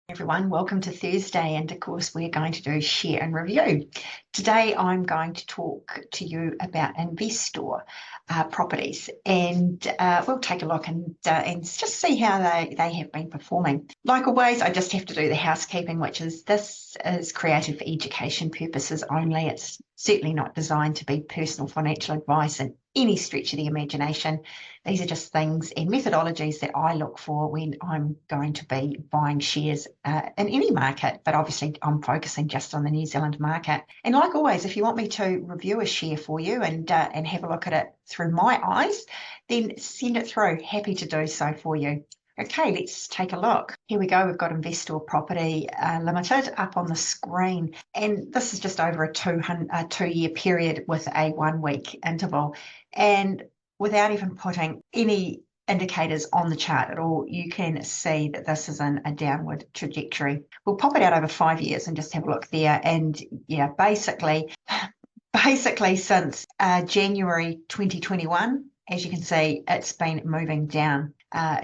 Everyone, welcome to Thursday, and of course we're going to do share and review. Today I'm going to talk to you about Investore properties, and we'll take a look and just see how they have been performing. Like always, I just have to do the housekeeping, which is this is created for education purposes only. It's certainly not designed to be personal financial advice in any stretch of the imagination. These are just things and methodologies that I look for when I'm going to be buying shares in any market, but obviously I'm focusing just on the New Zealand market. And like always, if you want me to review a share for you and have a look at it through my eyes, then send it through. Happy to do so for you. Okay, let's take a look. Here we go. We've got Investore Property Limited up on the screen. And this is just over a 2-year period with a 1-week interval. And without even putting any indicators on the chart at all, you can see that this is in a downward trajectory. We'll pop it out over 5 years and just have a look there. And yeah, basically since January 2021, as you can see, it's been moving down.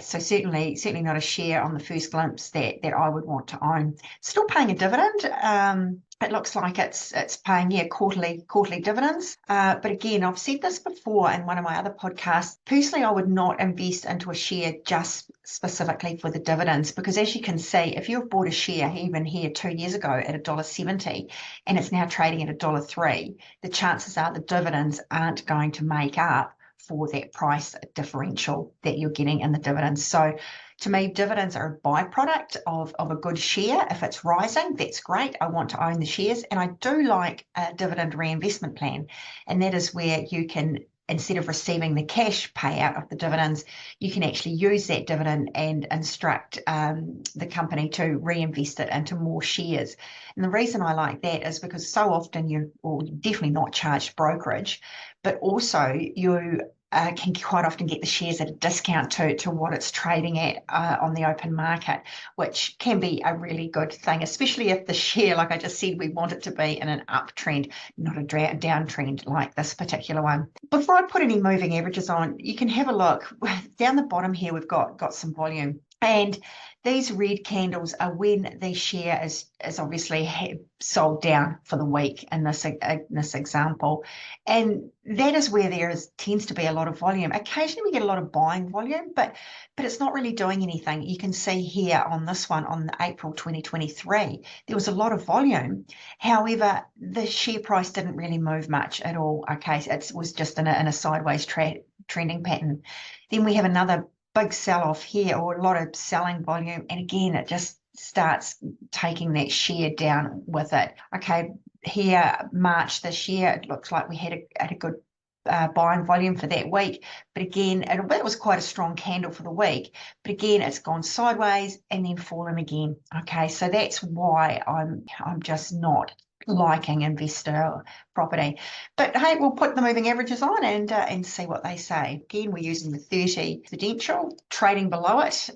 So certainly not a share on the first glimpse that I would want to own. Still paying a dividend. It looks like it's paying quarterly dividends. But again, I've said this before in one of my other podcasts. Personally, I would not invest into a share just specifically for the dividends, because as you can see, if you've bought a share even here 2 years ago at $1.70 and it's now trading at $1.03, the chances are the dividends aren't going to make up for that price differential that you're getting in the dividends. So to me, dividends are a byproduct of a good share. If it's rising, that's great. I want to own the shares. And I do like a dividend reinvestment plan. And that is where you can, instead of receiving the cash payout of the dividends, you can actually use that dividend and instruct the company to reinvest it into more shares. And the reason I like that is because so often you're definitely not charged brokerage, but also you can quite often get the shares at a discount to what it's trading at on the open market, which can be a really good thing, especially if the share, like I just said, we want it to be in an uptrend, not a downtrend like this particular one. Before I put any moving averages on, you can have a look. Down the bottom here, we've got some volume. And these red candles are when the share is obviously sold down for the week in this example. And that is where tends to be a lot of volume. Occasionally we get a lot of buying volume, but it's not really doing anything. You can see here on this one on April 2023, there was a lot of volume. However, the share price didn't really move much at all. Okay, it was just in a sideways trending pattern. Then we have another big sell-off here, or a lot of selling volume, and again it just starts taking that share down with it. Okay, here March this year, it looks like we had a good buying volume for that week, but again it was quite a strong candle for the week, but again it's gone sideways and then fallen again. Okay, so that's why I'm just not liking Investore Property. But hey, we'll put the moving averages on and see what they say. Again, we're using the 30 residential, trading below it,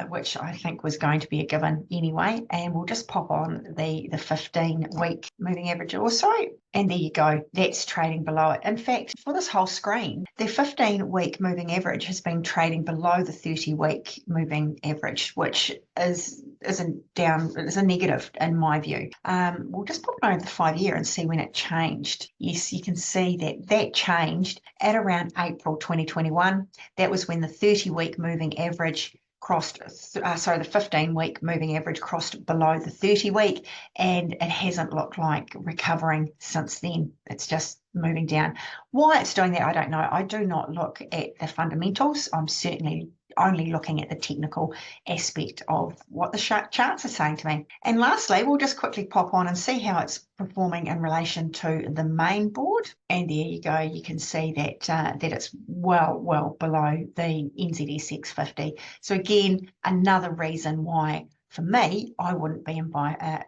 which I think was going to be a given anyway. And we'll just pop on the 15-week moving average also. And there you go, that's trading below it. In fact, for this whole screen, the 15-week moving average has been trading below the 30-week moving average, which is a negative in my view. We'll just pop it over the 5-year and see when it changed. Yes, you can see that changed at around April 2021. That was when the 30-week moving average crossed, the 15-week moving average crossed below the 30-week, and it hasn't looked like recovering since then. It's just moving down. Why it's doing that, I don't know. I do not look at the fundamentals. I'm certainly only looking at the technical aspect of what the charts are saying to me. And lastly, we'll just quickly pop on and see how it's performing in relation to the main board. And there you go. You can see that it's well below the NZSX 50. So again, another reason why, for me, I wouldn't be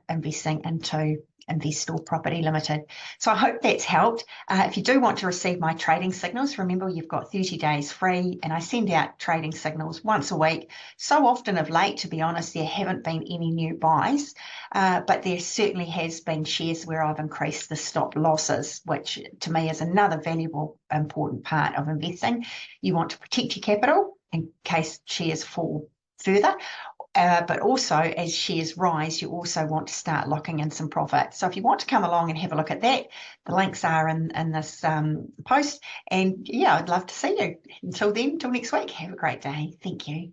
investing into Investore Property Limited. So I hope that's helped. If you do want to receive my trading signals, remember you've got 30 days free, and I send out trading signals once a week. So often of late, to be honest, there haven't been any new buys, but there certainly has been shares where I've increased the stop losses, which to me is another valuable, important part of investing. You want to protect your capital in case shares fall further. But also, as shares rise, you also want to start locking in some profit. So if you want to come along and have a look at that, the links are in this post. And yeah, I'd love to see you. Until then, until next week, have a great day. Thank you.